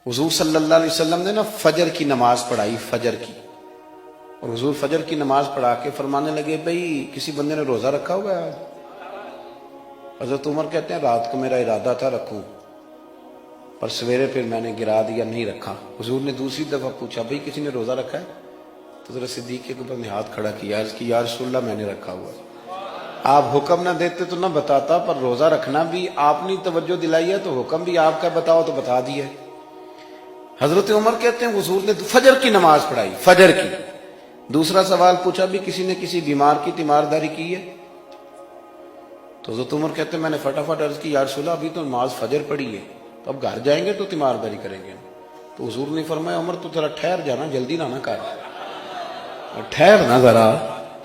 حضور صلی اللہ علیہ وسلم نے نا فجر کی نماز پڑھائی، فجر کی، اور حضور فجر کی نماز پڑھا کے فرمانے لگے بھئی کسی بندے نے روزہ رکھا ہوا ہے آج؟ حضرت عمر کہتے ہیں رات کو میرا ارادہ تھا رکھوں، پر سویرے پھر میں نے گرا دیا، نہیں رکھا۔ حضور نے دوسری دفعہ پوچھا بھئی کسی نے روزہ رکھا ہے؟ تو حضرت صدیق کے اوپر نے ہاتھ کھڑا کیا، عرض کی یا رسول اللہ میں نے رکھا ہوا ہے۔ آپ حکم نہ دیتے تو نہ بتاتا، پر روزہ رکھنا بھی آپ نے توجہ دلائی ہے تو حکم بھی آپ کا بتاؤ تو بتا دیا ہے۔ حضرت عمر کہتے ہیں حضور نے فجر کی نماز پڑھائی، فجر کی۔ دوسرا سوال پوچھا بھی کسی نے کسی بیمار کی تیمارداری کی ہے؟ تو حضرت عمر کہتے ہیں میں نے فٹافٹ عرض کی یا رسول اللہ ابھی تو نماز فجر پڑھی ہے، تو اب گھر جائیں گے تو تیمارداری کریں گے۔ تو حضور نے فرمایا عمر تو ذرا ٹھہر جانا، جلدی نہ کر، ٹھہر نہ ذرا،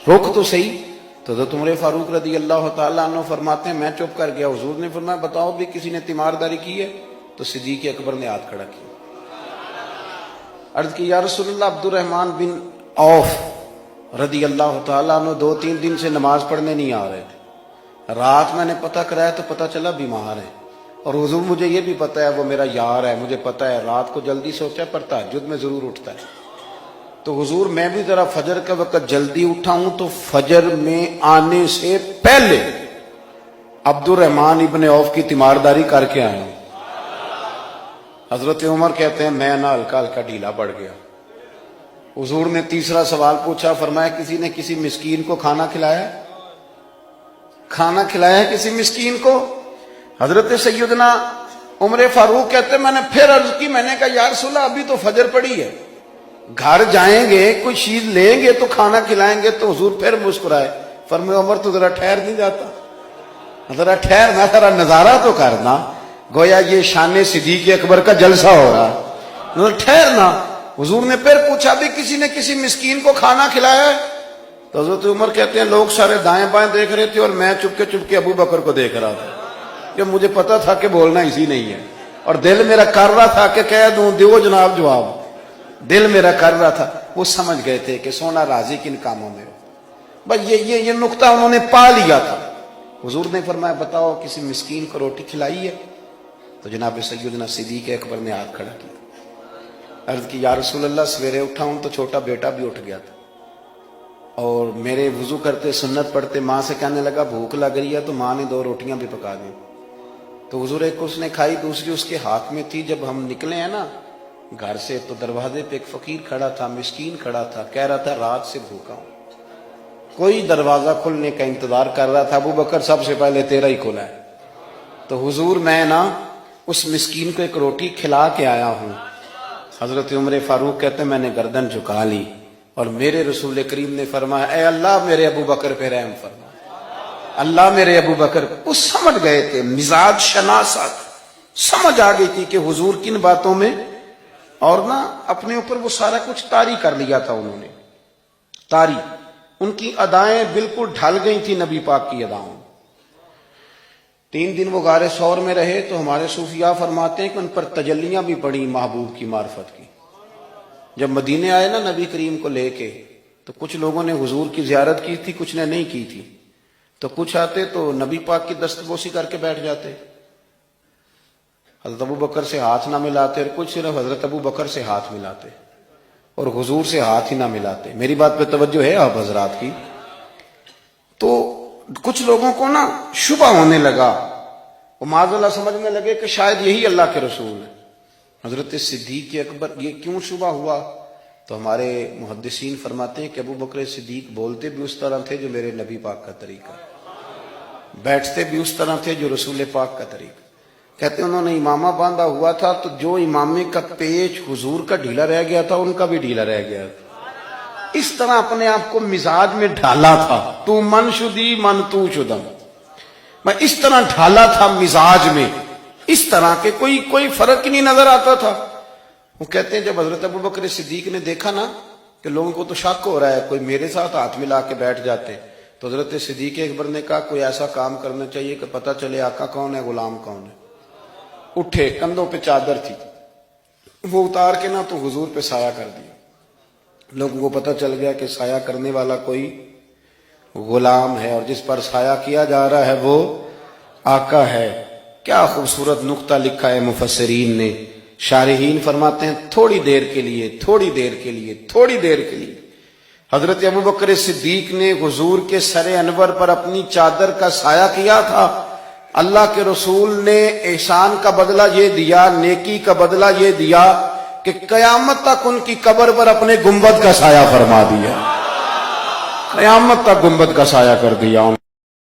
رک تو صحیح۔ تو حضرت عمر فاروق رضی اللہ تعالیٰ عنہ فرماتے ہیں میں چپ کر گیا۔ حضور نے فرمایا بتاؤ بھی کسی نے تیمارداری کی ہے؟ تو صدیق اکبر نے ہاتھ کھڑا کیا، عرض کی یا رسول اللہ عبد الرحمن بن عوف رضی اللہ تعالیٰ عنہ 2-3 دن سے نماز پڑھنے نہیں آ رہے تھے، رات میں نے پتہ کرایا تو پتہ چلا بیمار ہے، اور حضور مجھے یہ بھی پتہ ہے وہ میرا یار ہے، مجھے پتہ ہے رات کو جلدی سوتا ہے پر تہجد میں ضرور اٹھتا ہے۔ تو حضور میں بھی ذرا فجر کا وقت جلدی اٹھا ہوں تو فجر میں آنے سے پہلے عبد الرحمن ابن عوف کی تیمارداری کر کے آیا ہوں۔ حضرت عمر کہتے ہیں میں نہ ہلکا ہلکا ڈھیلا پڑ گیا۔ حضور نے تیسرا سوال پوچھا، فرمایا کسی نے کسی مسکین کو کھانا کھلایا ہے؟ کھانا کھلایا ہے کسی مسکین کو؟ حضرت سیدنا عمر فاروق کہتے ہیں میں نے پھر عرض کی، میں نے کہا یا رسول اللہ ابھی تو فجر پڑی ہے، گھر جائیں گے کوئی چیز لیں گے تو کھانا کھلائیں گے۔ تو حضور پھر مسکرائے، فرمایا عمر تو ذرا ٹھہر نہیں جاتا، ذرا ٹھہرنا، ذرا نظارہ تو کرنا، گویا یہ شان صدیق اکبر کا جلسہ ہو رہا، ٹھہرنا۔ حضور نے پھر پوچھا بھی کسی نے کسی مسکین کو کھانا کھلایا ہے؟ تو حضرت عمر کہتے ہیں لوگ سارے دائیں بائیں دیکھ رہے تھے اور میں چپ کے ابو بکر کو دیکھ رہا تھا، کہ مجھے پتا تھا کہ بولنا اسی نہیں ہے، اور دل میرا کر رہا تھا کہ کہہ دوں دیو جناب جواب، دل میرا کر رہا تھا۔ وہ سمجھ گئے تھے کہ سونا راضی کن کاموں میں، بس یہ نقطہ انہوں نے پا لیا تھا۔ حضور نے فرمایا بتاؤ کسی مسکین کو روٹی کھلائی ہے؟ تو جناب سیدنا صدیق اکبر نے ہاتھ کھڑا کیا، عرض کی یا رسول اللہ سویرے اٹھا ہوں تو چھوٹا بیٹا بھی اٹھ گیا تھا، اور میرے وضو کرتے سنت پڑھتے ماں سے کہنے لگا بھوک لگ رہی ہے، تو ماں نے 2 روٹیاں بھی پکا دیں۔ تو حضور ایک اس نے کھائی، دوسری اس کے ہاتھ میں تھی۔ جب ہم نکلے ہیں نا گھر سے تو دروازے پہ ایک فقیر کھڑا تھا، مسکین کھڑا تھا، کہہ رہا تھا رات سے بھوکا ہوں، کوئی دروازہ کھلنے کا انتظار کر رہا تھا، ابو بکر سب سے پہلے تیرا ہی کھلا ہے۔ تو حضور میں نا اس مسکین کو ایک روٹی کھلا کے آیا ہوں۔ حضرت عمر فاروق کہتے ہیں میں نے گردن جھکا لی، اور میرے رسول کریم نے فرمایا اے اللہ میرے ابو بکر پہ رحم فرما، اللہ میرے ابو بکر۔ وہ سمجھ گئے تھے، مزاج شناست سمجھ آ گئی تھی کہ حضور کن باتوں میں، اور نا اپنے اوپر وہ سارا کچھ طاری کر لیا تھا انہوں نے، طاری، ان کی ادائیں بالکل ڈھل گئی تھی نبی پاک کی اداؤں۔ 3 دن وہ غار ثور میں رہے تو ہمارے صوفیاء فرماتے ہیں کہ ان پر تجلیاں بھی پڑی محبوب کی معرفت کی۔ جب مدینے آئے نا نبی کریم کو لے کے، تو کچھ لوگوں نے حضور کی زیارت کی تھی، کچھ نے نہیں کی تھی، تو کچھ آتے تو نبی پاک کی دستبوسی کر کے بیٹھ جاتے، حضرت ابو بکر سے ہاتھ نہ ملاتے، اور کچھ صرف حضرت ابو بکر سے ہاتھ ملاتے اور حضور سے ہاتھ ہی نہ ملاتے۔ میری بات پہ توجہ ہے آپ حضرات کی؟ تو کچھ لوگوں کو نا شبہ ہونے لگا، وہ معاذ اللہ سمجھنے لگے کہ شاید یہی اللہ کے رسول ہے۔ حضرت صدیق اکبر، یہ کیوں شبہ ہوا؟ تو ہمارے محدثین فرماتے ہیں کہ ابو بکر صدیق بولتے بھی اس طرح تھے جو میرے نبی پاک کا طریقہ، بیٹھتے بھی اس طرح تھے جو رسول پاک کا طریقہ۔ کہتے ہیں انہوں نے امامہ باندھا ہوا تھا تو جو امامے کا پیچ حضور کا ڈھیلا رہ گیا تھا ان کا بھی ڈھیلا رہ گیا تھا۔ اس طرح اپنے آپ کو مزاج میں ڈھالا تھا، تو من شدی من تو شدم، میں اس طرح ڈھالا تھا مزاج میں، اس طرح کے کوئی فرق ہی نہیں نظر آتا تھا۔ وہ کہتے ہیں جب حضرت ابو بکر صدیق نے دیکھا نا کہ لوگوں کو تو شک ہو رہا ہے، کوئی میرے ساتھ ہاتھ ملا کے بیٹھ جاتے، تو حضرت صدیق اکبر نے کہا کوئی ایسا کام کرنا چاہیے کہ پتہ چلے آقا کون ہے غلام کون ہے۔ اٹھے، کندھوں پہ چادر تھی، وہ اتار کے نا تو حضور پہ سایہ کر دیا، لوگوں کو پتہ چل گیا کہ سایہ کرنے والا کوئی غلام ہے، اور جس پر سایہ کیا جا رہا ہے وہ آقا ہے۔ کیا خوبصورت نقطہ لکھا ہے مفسرین نے شارحین فرماتے ہیں تھوڑی دیر کے لیے، تھوڑی دیر کے لیے، تھوڑی دیر کے لیے حضرت ابوبکر صدیق نے حضور کے سر انور پر اپنی چادر کا سایہ کیا تھا۔ اللہ کے رسول نے احسان کا بدلہ یہ دیا، نیکی کا بدلہ یہ دیا کہ قیامت تک ان کی قبر پر اپنے گنبد کا سایہ فرما دیا، قیامت تک گنبد کا سایہ کر دیا۔